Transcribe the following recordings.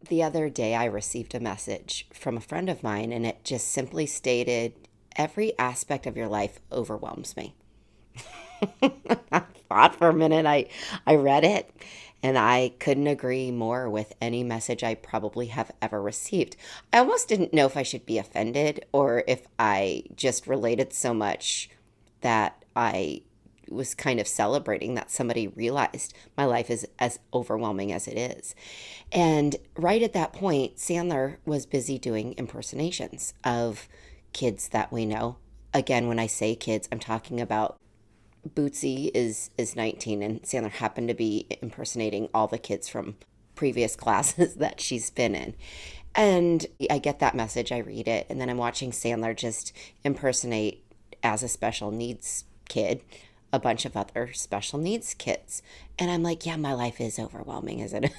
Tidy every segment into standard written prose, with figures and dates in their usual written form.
The other day, I received a message from a friend of mine, and it just simply stated, every aspect of your life overwhelms me. I thought for a minute, I read it, and I couldn't agree more with any message I probably have ever received. I almost didn't know if I should be offended or if I just related so much that I was kind of celebrating that somebody realized my life is as overwhelming as it is. And right at that point, Sandler was busy doing impersonations of kids that we know. Again, when I say kids, I'm talking about Bootsy is 19, and Sandler happened to be impersonating all the kids from previous classes that she's been in. And I get that message, I read it, and then I'm watching Sandler just impersonate, as a special needs kid, a bunch of other special needs kids. And I'm like, yeah, my life is overwhelming, isn't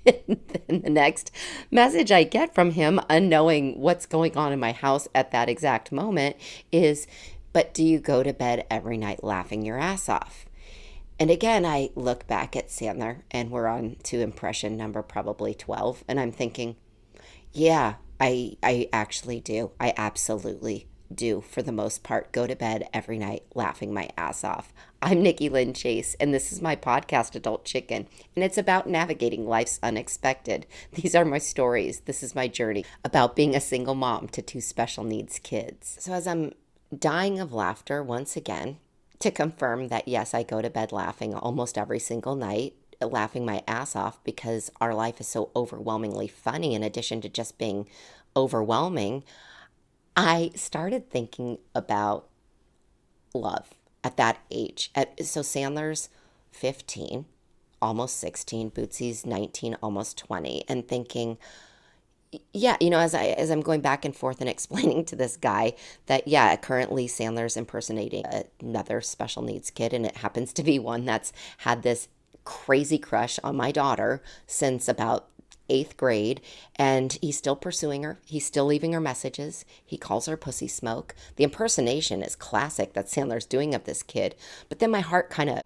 it? And the next message I get from him, unknowing what's going on in my house at that exact moment, is, but do you go to bed every night laughing your ass off? And again, I look back at Sandler, and we're on to impression number probably 12. And I'm thinking, yeah, I actually do. I absolutely do, for the most part, go to bed every night laughing my ass off. I'm Nikki Lynn Chase, and this is my podcast, Adult Chicken, and it's about navigating life's unexpected. These are my stories. This is my journey about being a single mom to two special needs kids. So, as I'm dying of laughter once again, to confirm that yes, I go to bed laughing almost every single night, laughing my ass off because our life is so overwhelmingly funny in addition to just being overwhelming. I started thinking about love at that age. So Sandler's 15, almost 16, Bootsy's 19, almost 20, and thinking, yeah, as I'm going back and forth and explaining to this guy that yeah, currently Sandler's impersonating another special needs kid, and it happens to be one that's had this crazy crush on my daughter since about eighth grade, and he's still pursuing her. He's still leaving her messages. He calls her pussy smoke. The impersonation is classic that Sandler's doing of this kid, but then my heart kind of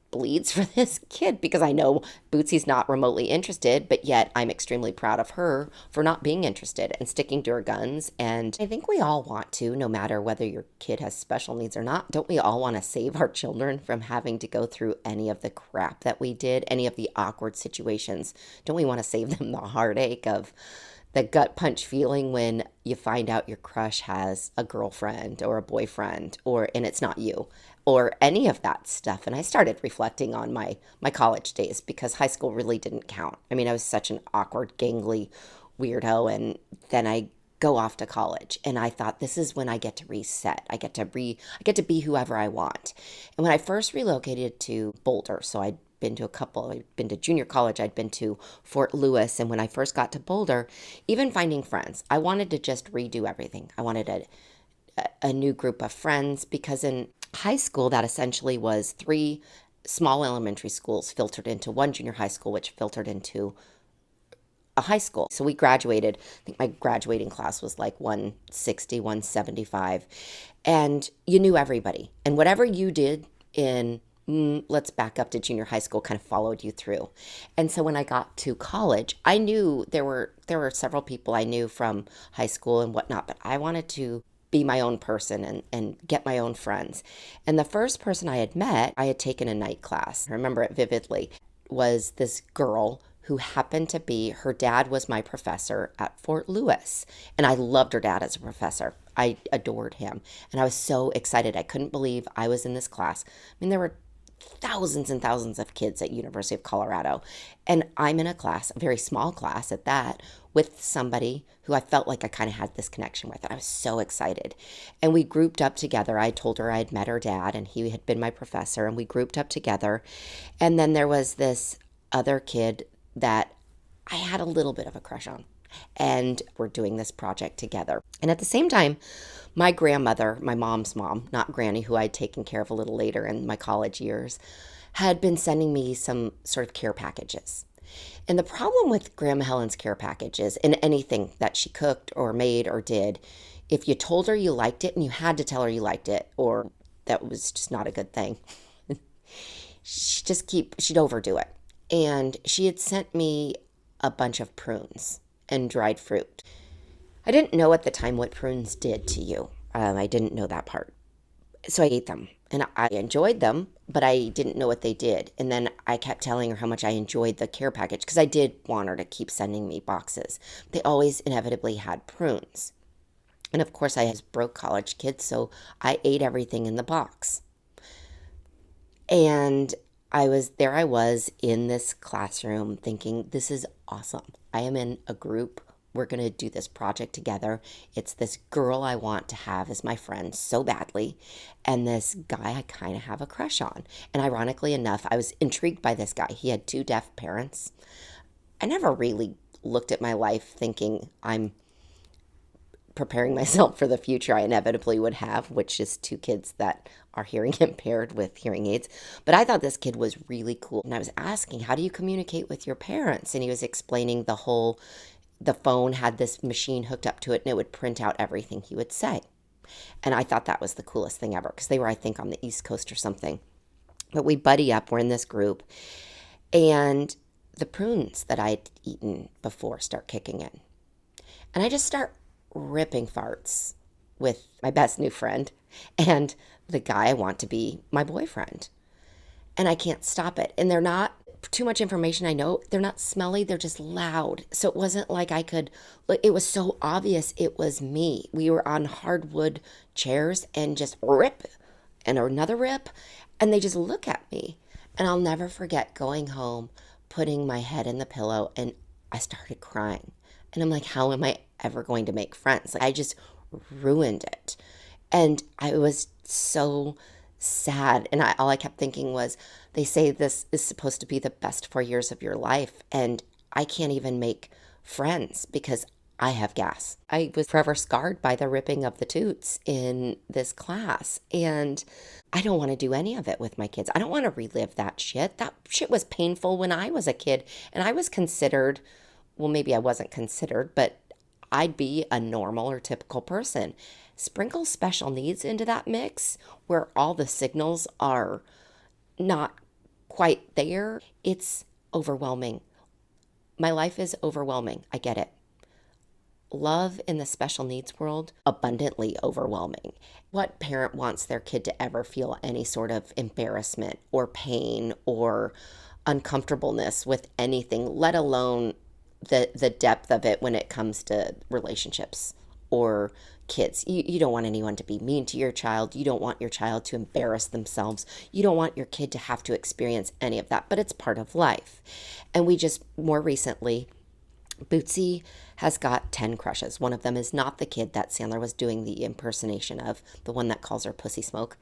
bleeds for this kid because I know Bootsy's not remotely interested, but yet I'm extremely proud of her for not being interested and sticking to her guns. And I think we all want to, no matter whether your kid has special needs or not, don't we all want to save our children from having to go through any of the crap that we did, any of the awkward situations? Don't we want to save them the heartache of the gut punch feeling when you find out your crush has a girlfriend or a boyfriend, or and it's not you, or any of that stuff? And I started reflecting on my college days because high school really didn't count. I mean, I was such an awkward, gangly weirdo, and then I go off to college, and I thought, this is when I get to reset. I get to be whoever I want. And when I first relocated to Boulder, so I'd been to junior college, I'd been to Fort Lewis, and when I first got to Boulder, even finding friends, I wanted to just redo everything. I wanted a new group of friends because in high school, that essentially was three small elementary schools filtered into one junior high school, which filtered into a high school. So we graduated. I think my graduating class was like 160, 175. And you knew everybody. And whatever you did in, let's back up to junior high school, kind of followed you through. And so when I got to college, I knew there were several people I knew from high school and whatnot, but I wanted to be my own person and get my own friends. And the first person I had met, I had taken a night class. I remember it vividly, was this girl who happened to be, her dad was my professor at Fort Lewis. And I loved her dad as a professor. I adored him. And I was so excited. I couldn't believe I was in this class. I mean, there were thousands and thousands of kids at University of Colorado. And I'm in a class, a very small class at that, with somebody who I felt like I kind of had this connection with. And I was so excited. And we grouped up together. I told her I had met her dad and he had been my professor, and we grouped up together. And then there was this other kid that I had a little bit of a crush on. And we're doing this project together. And at the same time, my grandmother, my mom's mom, not Granny, who I'd taken care of a little later in my college years, had been sending me some sort of care packages. And the problem with Grandma Helen's care packages and anything that she cooked or made or did, if you told her you liked it, and you had to tell her you liked it, or that was just not a good thing, she'd overdo it. And she had sent me a bunch of prunes and dried fruit. I didn't know at the time what prunes did to you. I didn't know that part. So I ate them and I enjoyed them, but I didn't know what they did. And then I kept telling her how much I enjoyed the care package because I did want her to keep sending me boxes. They always inevitably had prunes. And of course, I was broke college kid, so I ate everything in the box. And I was in this classroom thinking, this is awesome. I am in a group. We're going to do this project together. It's this girl I want to have as my friend so badly, and this guy I kind of have a crush on. And ironically enough, I was intrigued by this guy. He had two deaf parents. I never really looked at my life thinking I'm preparing myself for the future I inevitably would have, which is two kids that are hearing impaired with hearing aids. But I thought this kid was really cool. And I was asking, how do you communicate with your parents? And he was explaining the phone had this machine hooked up to it and it would print out everything he would say. And I thought that was the coolest thing ever because they were, I think, on the East Coast or something. But we buddy up, we're in this group, and the prunes that I'd eaten before start kicking in. And I just start ripping farts with my best new friend and the guy I want to be my boyfriend. And I can't stop it. And they're not too much information. I know they're not smelly, they're just loud. So it wasn't like it was so obvious it was me. We were on hardwood chairs and just rip and another rip. And they just look at me. And I'll never forget going home, putting my head in the pillow, and I started crying. And I'm like, how am I ever going to make friends? Like, I just ruined it. And I was so sad. And all I kept thinking was, they say this is supposed to be the best 4 years of your life. And I can't even make friends because I have gas. I was forever scarred by the ripping of the toots in this class. And I don't want to do any of it with my kids. I don't want to relive that shit. That shit was painful when I was a kid. And I was considered, well, maybe I wasn't considered, but I'd be a normal or typical person. Sprinkle special needs into that mix where all the signals are not quite there. It's overwhelming. My life is overwhelming. I get it. Love in the special needs world, abundantly overwhelming. What parent wants their kid to ever feel any sort of embarrassment or pain or uncomfortableness with anything, let alone the depth of it when it comes to relationships or kids? You don't want anyone to be mean to your child. You don't want your child to embarrass themselves. You don't want your kid to have to experience any of that, but it's part of life. And we just more recently, Bootsy has got 10 crushes. One of them is not the kid that Sandler was doing the impersonation of, the one that calls her Pussy Smoke.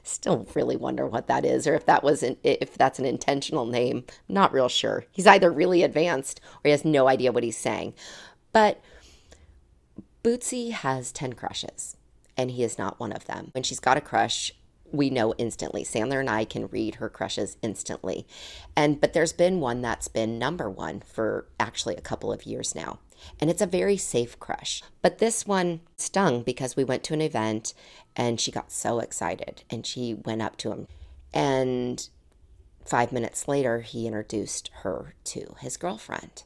Still really wonder what that is, or if that's an intentional name. Not real sure. He's either really advanced or he has no idea what he's saying. But Bootsy has 10 crushes, and he is not one of them. When she's got a crush, we know instantly. Sandler and I can read her crushes instantly. But there's been one that's been number one for actually a couple of years now. And it's a very safe crush. But this one stung because we went to an event and she got so excited and she went up to him. And 5 minutes later, he introduced her to his girlfriend.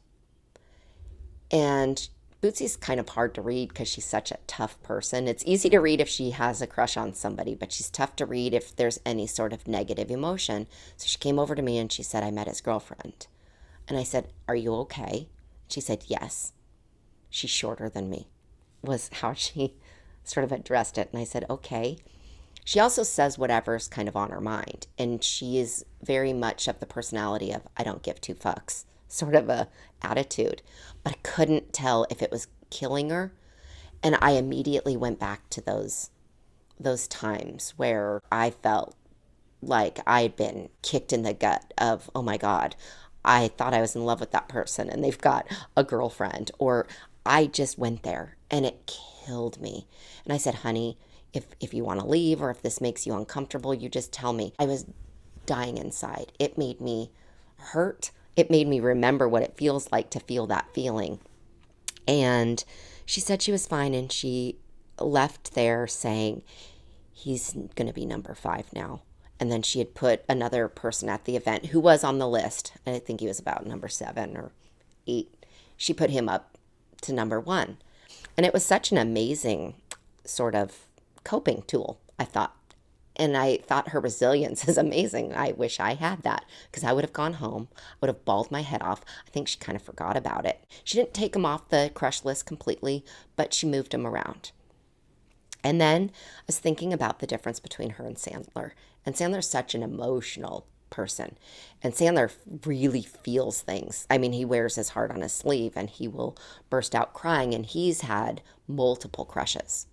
And Bootsy's kind of hard to read because she's such a tough person. It's easy to read if she has a crush on somebody, but she's tough to read if there's any sort of negative emotion. So she came over to me and she said, I met his girlfriend. And I said, are you okay? She said, yes. She's shorter than me, was how she sort of addressed it. And I said, okay. She also says whatever's kind of on her mind. And she is very much of the personality of, I don't give two fucks, sort of a attitude. But I couldn't tell if it was killing her. And I immediately went back to those times where I felt like I'd been kicked in the gut of, oh my God, I thought I was in love with that person and they've got a girlfriend. Or I just went there and it killed me. And I said, honey, if you want to leave or if this makes you uncomfortable, you just tell me. I was dying inside. It made me hurt. It made me remember what it feels like to feel that feeling. And she said she was fine, and she left there saying, he's going to be number 5 now. And then she had put another person at the event who was on the list. I think he was about number 7 or 8. She put him up to number 1. And it was such an amazing sort of coping tool, I thought. And I thought her resilience is amazing. I wish I had that because I would have gone home. I would have bawled my head off. I think she kind of forgot about it. She didn't take him off the crush list completely, but she moved him around. And then I was thinking about the difference between her and Sandler. And Sandler's such an emotional person. And Sandler really feels things. I mean, he wears his heart on his sleeve and he will burst out crying. And he's had multiple crushes.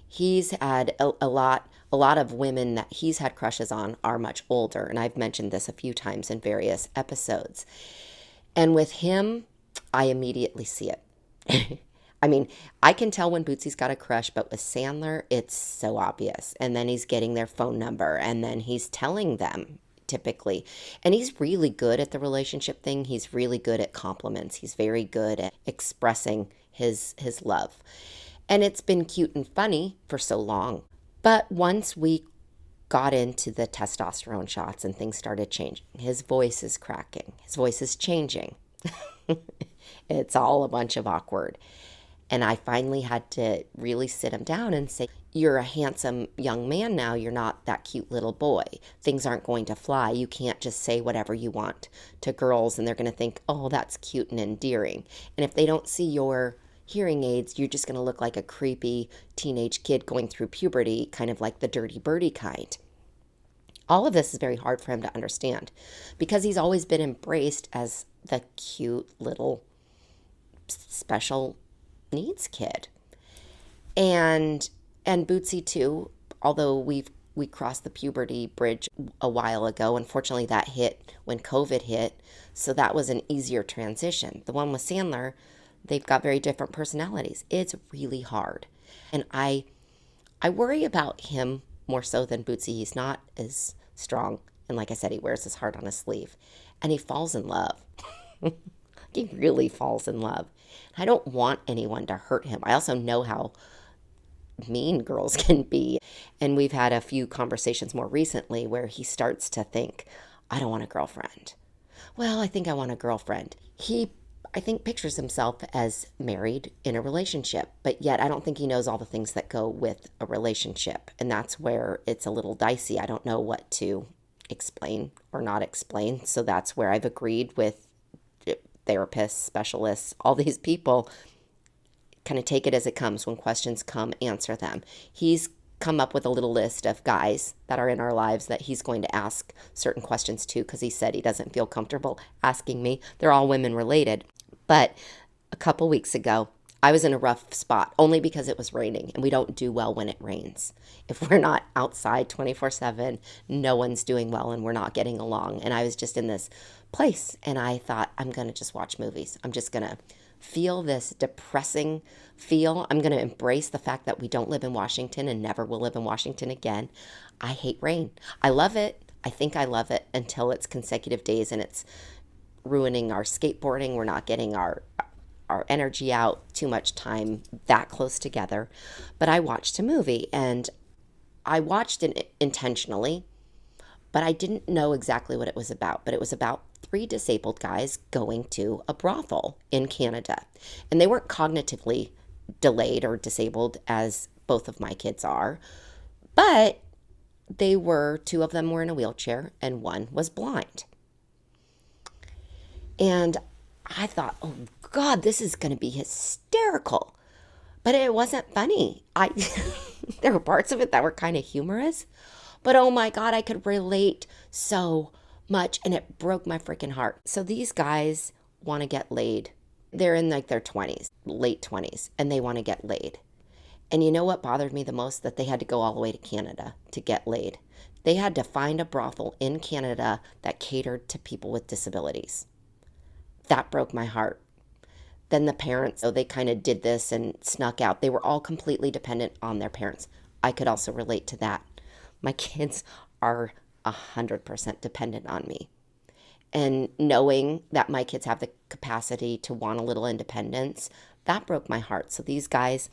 He's had a lot of women that he's had crushes on are much older. And I've mentioned this a few times in various episodes. And with him, I immediately see it. I mean, I can tell when Bootsy's got a crush, but with Sandler, it's so obvious. And then he's getting their phone number and then he's telling them typically. And he's really good at the relationship thing. He's really good at compliments. He's very good at expressing his love. And it's been cute and funny for so long. But once we got into the testosterone shots and things started changing, his voice is cracking. His voice is changing. It's all a bunch of awkward. And I finally had to really sit him down and say, you're a handsome young man now. You're not that cute little boy. Things aren't going to fly. You can't just say whatever you want to girls and they're going to think, oh, that's cute and endearing. And if they don't see your hearing aids, you're just going to look like a creepy teenage kid going through puberty, kind of like the dirty birdie kind. All of this is very hard for him to understand because he's always been embraced as the cute little special needs kid. And Bootsy too, although we crossed the puberty bridge a while ago. Unfortunately, that hit when COVID hit, so that was an easier transition. The one with Sandler, they've got very different personalities. It's really hard. And I worry about him more so than Bootsy. He's not as strong. And like I said, he wears his heart on his sleeve. And he falls in love. He really falls in love. I don't want anyone to hurt him. I also know how mean girls can be. And we've had a few conversations more recently where he starts to think, I don't want a girlfriend. Well, I think I want a girlfriend. He, I think, pictures himself as married in a relationship, but yet I don't think he knows all the things that go with a relationship. And that's where it's a little dicey. I don't know what to explain or not explain. So that's where I've agreed with therapists, specialists, all these people, kind of take it as it comes. When questions come, answer them. He's come up with a little list of guys that are in our lives that he's going to ask certain questions to because he said he doesn't feel comfortable asking me. They're all women related. But a couple weeks ago, I was in a rough spot only because it was raining and we don't do well when it rains. If we're not outside 24/7, no one's doing well and we're not getting along. And I was just in this place and I thought, I'm going to just watch movies. I'm just going to feel this depressing feel. I'm going to embrace the fact that we don't live in Washington and never will live in Washington again. I hate rain. I love it. I think I love it until it's consecutive days and it's ruining our skateboarding. We're not getting our energy out, too much time that close together. But I watched a movie and I watched it intentionally, but I didn't know exactly what it was about. But it was about 3 disabled guys going to a brothel in Canada. And they weren't cognitively delayed or disabled as both of my kids are, but they were, 2 of them were in a wheelchair and 1 was blind. And I thought, oh God, this is going to be hysterical. But it wasn't funny. There were parts of it that were kind of humorous, but oh my God, I could relate so much and it broke my freaking heart. So these guys want to get laid. They're in like their 20s, late 20s, and they want to get laid. And you know what bothered me the most? That they had to go all the way to Canada to get laid. They had to find a brothel in Canada that catered to people with disabilities. That broke my heart. Then the parents, so they kind of did this and snuck out. They were all completely dependent on their parents. I could also relate to that. My kids are 100% dependent on me. And knowing that my kids have the capacity to want a little independence, that broke my heart. So these guys,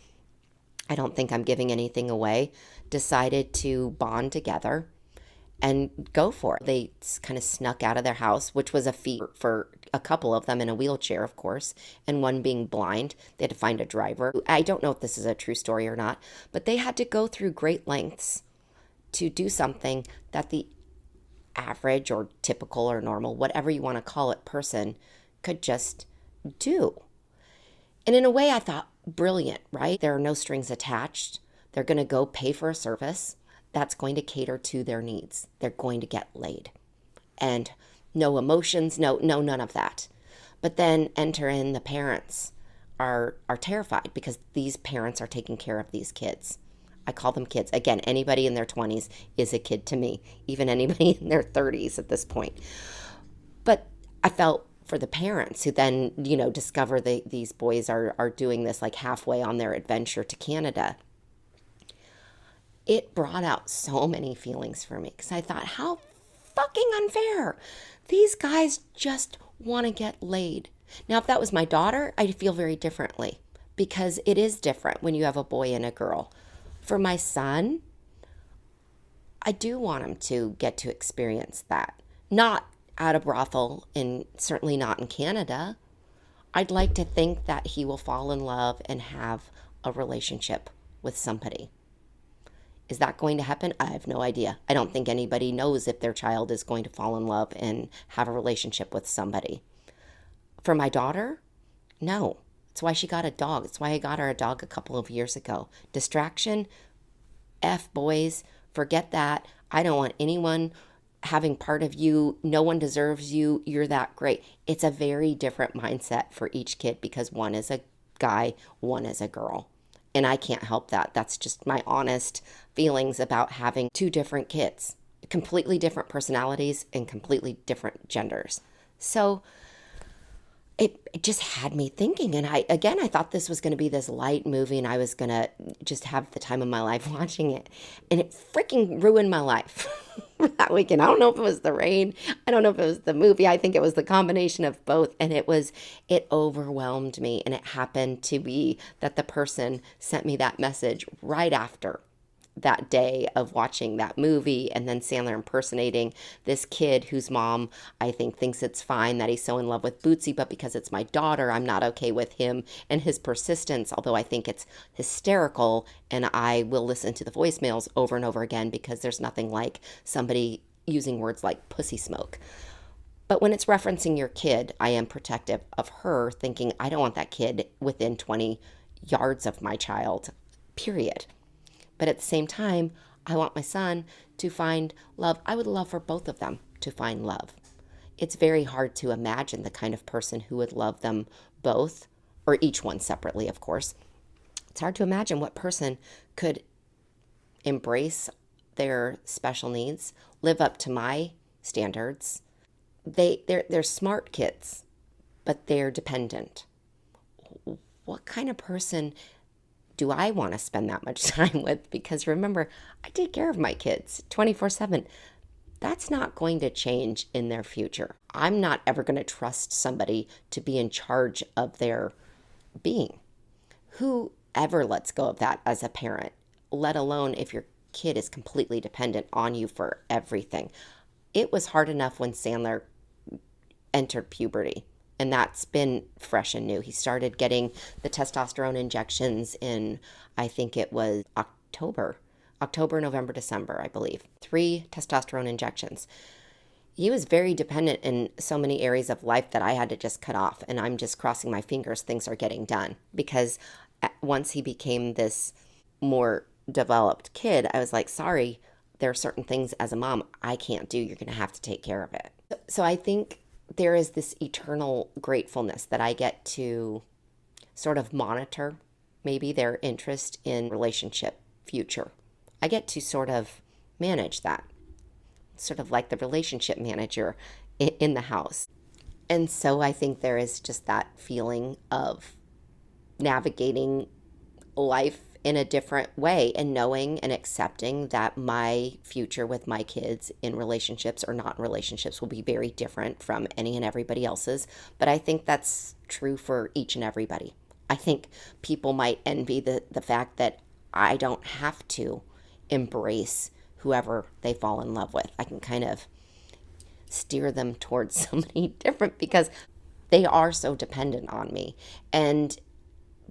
I don't think I'm giving anything away, decided to bond together and go for it. They kind of snuck out of their house, which was a feat for a couple of them, in a wheelchair, of course, and one being blind. They had to find a driver. I don't know if this is a true story or not, but they had to go through great lengths to do something that the average or typical or normal, whatever you want to call it, person could just do. And in a way, I thought, brilliant, right? There are no strings attached. They're going to go pay for a service that's going to cater to their needs. They're going to get laid. And no emotions, none of that. But then enter in the parents are terrified because these parents are taking care of these kids. I call them kids. Again, anybody in their 20s is a kid to me, even anybody in their 30s at this point. But I felt for the parents who then, discover these boys are doing this like halfway on their adventure to Canada. It brought out so many feelings for me because I thought, how fucking unfair. These guys just want to get laid. Now, if that was my daughter, I'd feel very differently because it is different when you have a boy and a girl. For my son, I do want him to get to experience that. Not at a brothel, and certainly not in Canada. I'd like to think that he will fall in love and have a relationship with somebody. Is that going to happen? I have no idea. I don't think anybody knows if their child is going to fall in love and have a relationship with somebody. For my daughter, no. That's why she got a dog. That's why I got her a dog a couple of years ago. Distraction, F boys, forget that. I don't want anyone having part of you. No one deserves you. You're that great. It's a very different mindset for each kid because one is a guy, one is a girl. And I can't help that. That's just my honest feelings about having two different kids, completely different personalities and completely different genders. So it just had me thinking. And I thought this was going to be this light movie and I was going to just have the time of my life watching it. And it freaking ruined my life that weekend. I don't know if it was the rain. I don't know if it was the movie. I think it was the combination of both. And it overwhelmed me. And it happened to be that the person sent me that message right after that day of watching that movie, and then Sandler impersonating this kid whose mom, I think, thinks it's fine that he's so in love with Bootsy, but because it's my daughter, I'm not okay with him and his persistence, although I think it's hysterical, and I will listen to the voicemails over and over again because there's nothing like somebody using words like pussy smoke. But when it's referencing your kid, I am protective of her, thinking I don't want that kid within 20 yards of my child, period. But at the same time, I want my son to find love. I would love for both of them to find love. It's very hard to imagine the kind of person who would love them both, or each one separately, of course. It's hard to imagine what person could embrace their special needs, live up to my standards. They're smart kids, but they're dependent. What kind of person do I want to spend that much time with? Because remember, I take care of my kids 24/7. That's not going to change in their future. I'm not ever going to trust somebody to be in charge of their being. Who ever lets go of that as a parent, let alone if your kid is completely dependent on you for everything? It was hard enough when Sandler entered puberty. And that's been fresh and new. He started getting the testosterone injections in, I think it was October, November, December, I believe. 3 testosterone injections. He was very dependent in so many areas of life that I had to just cut off. And I'm just crossing my fingers things are getting done. Because once he became this more developed kid, I was like, sorry, there are certain things as a mom I can't do. You're going to have to take care of it. So I think there is this eternal gratefulness that I get to sort of monitor maybe their interest in relationship future. I get to sort of manage that, sort of like the relationship manager in the house. And so I think there is just that feeling of navigating life in a different way and knowing and accepting that my future with my kids in relationships or not in relationships will be very different from any and everybody else's. But I think that's true for each and everybody. I think people might envy the fact that I don't have to embrace whoever they fall in love with. I can kind of steer them towards somebody different because they are so dependent on me. And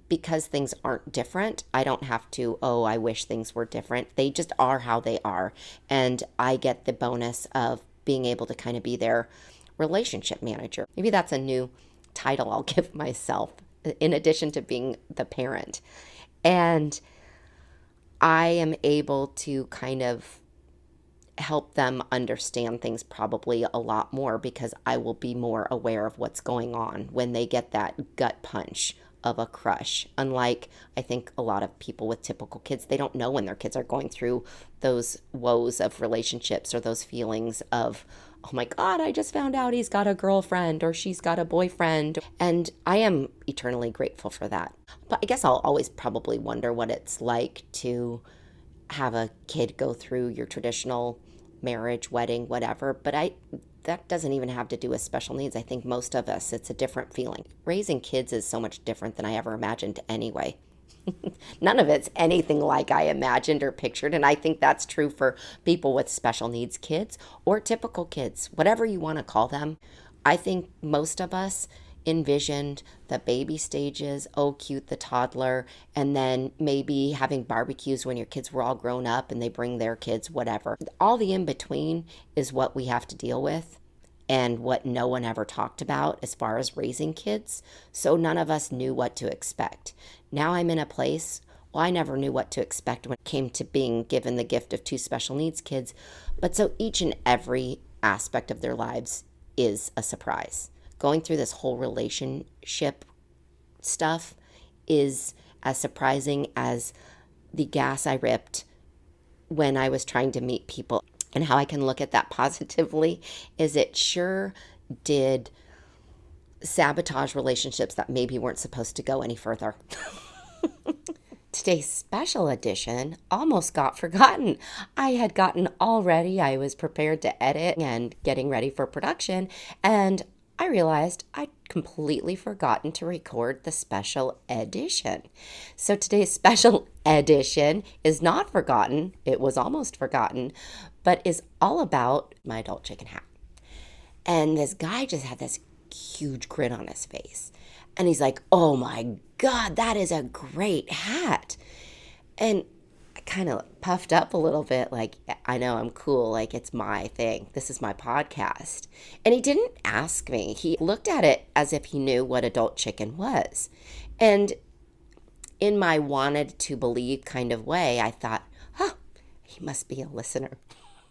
because things aren't different, I don't have to, oh, I wish things were different. They just are how they are. And I get the bonus of being able to kind of be their relationship manager. Maybe that's a new title I'll give myself in addition to being the parent. And I am able to kind of help them understand things probably a lot more because I will be more aware of what's going on when they get that gut punch of a crush. Unlike, I think, a lot of people with typical kids, they don't know when their kids are going through those woes of relationships or those feelings of, oh my God, I just found out he's got a girlfriend or she's got a boyfriend. And I am eternally grateful for that. But I guess I'll always probably wonder what it's like to have a kid go through your traditional marriage, wedding, whatever. But that doesn't even have to do with special needs. I think most of us, it's a different feeling. Raising kids is so much different than I ever imagined anyway. None of it's anything like I imagined or pictured. And I think that's true for people with special needs kids or typical kids, whatever you want to call them. I think most of us envisioned the baby stages, oh, cute, the toddler, and then maybe having barbecues when your kids were all grown up and they bring their kids, whatever. All the in between is what we have to deal with and what no one ever talked about as far as raising kids. So none of us knew what to expect. Now I'm in a place, well, I never knew what to expect when it came to being given the gift of two special needs kids. But so each and every aspect of their lives is a surprise. Going through this whole relationship stuff is as surprising as the gas I ripped when I was trying to meet people. And how I can look at that positively is it sure did sabotage relationships that maybe weren't supposed to go any further. Today's special edition almost got forgotten. I had gotten all ready. I was prepared to edit and getting ready for production. And I realized I'd completely forgotten to record the special edition. So today's special edition is not forgotten. It was almost forgotten, but is all about my adult chicken hat. And this guy just had this huge grin on his face. And he's like, oh my God, that is a great hat. And I kind of puffed up a little bit, like, I know I'm cool, like it's my thing. This is my podcast. And he didn't ask me. He looked at it as if he knew what adult chicken was. And in my wanted to believe kind of way, I thought, oh, he must be a listener.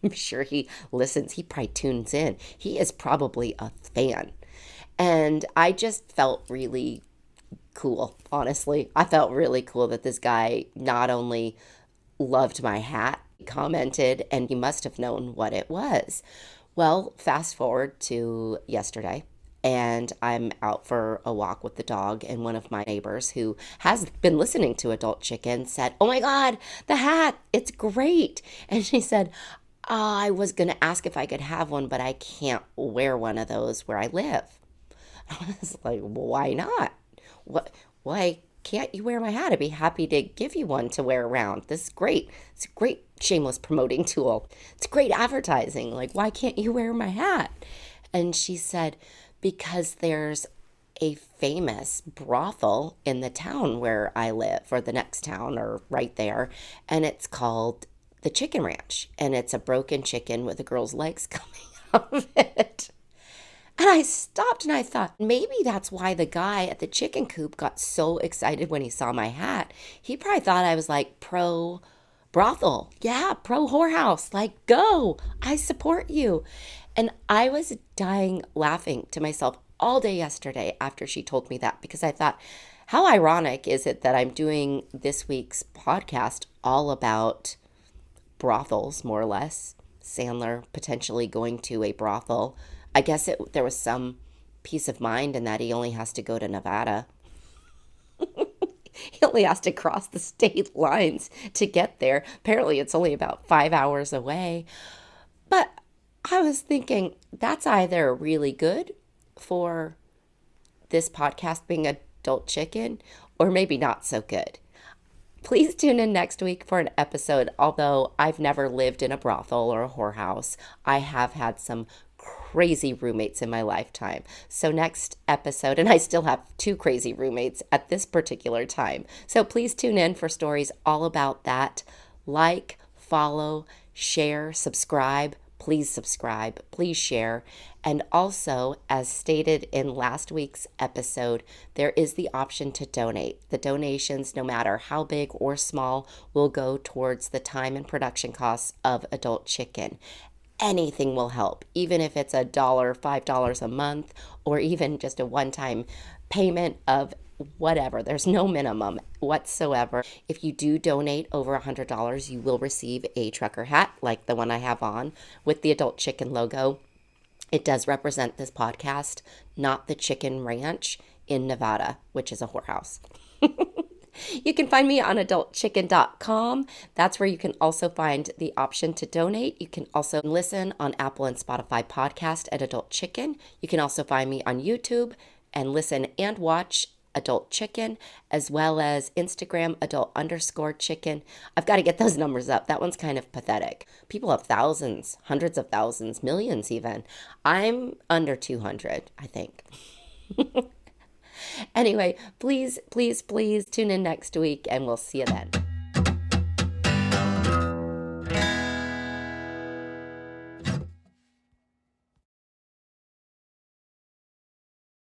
I'm sure he listens. He probably tunes in. He is probably a fan. And I just felt really cool, honestly. I felt really cool that this guy not only loved my hat, he commented, and he must have known what it was. Well, fast forward to yesterday, and I'm out for a walk with the dog, and one of my neighbors who has been listening to Adult Chicken said, oh my God, the hat, it's great. And she said, I was going to ask if I could have one, but I can't wear one of those where I live. I was like, well, why not? Why can't you wear my hat? I'd be happy to give you one to wear around. This is great. It's a great shameless promoting tool. It's great advertising. Like, why can't you wear my hat? And she said, because there's a famous brothel in the town where I live, or the next town, or right there, and it's called the Chicken Ranch. And it's a broken chicken with a girl's legs coming out of it. And I stopped and I thought, maybe that's why the guy at the chicken coop got so excited when he saw my hat. He probably thought I was like pro brothel. Yeah, pro whorehouse. Like, go. I support you. And I was dying laughing to myself all day yesterday after she told me that, because I thought, how ironic is it that I'm doing this week's podcast all about brothels, more or less. Sandler potentially going to a brothel. I guess there was some peace of mind in that he only has to go to Nevada. He only has to cross the state lines to get there. Apparently, it's only about 5 hours away. But I was thinking that's either really good for this podcast being Adult Chicken or maybe not so good. Please tune in next week for an episode. Although I've never lived in a brothel or a whorehouse, I have had some crazy roommates in my lifetime. So next episode, and I still have two crazy roommates at this particular time. So please tune in for stories all about that. Like, follow, share, subscribe, please share. And also, as stated in last week's episode, there is the option to donate. The donations, no matter how big or small, will go towards the time and production costs of Adult Chicken. Anything will help, even if it's $1, $5 a month, or even just a one-time payment of whatever. There's no minimum whatsoever. If you do donate over $100, you will receive a trucker hat like the one I have on with the Adult Chicken logo. It does represent this podcast, not the Chicken Ranch in Nevada, which is a whorehouse. You can find me on adultchicken.com. That's where you can also find the option to donate. You can also listen on Apple and Spotify podcast at Adult Chicken. You can also find me on YouTube and listen and watch Adult Chicken, as well as Instagram, adult_chicken. I've got to get those numbers up. That one's kind of pathetic. People have thousands, hundreds of thousands, millions even. I'm under 200, I think. Anyway, please tune in next week and we'll see you then.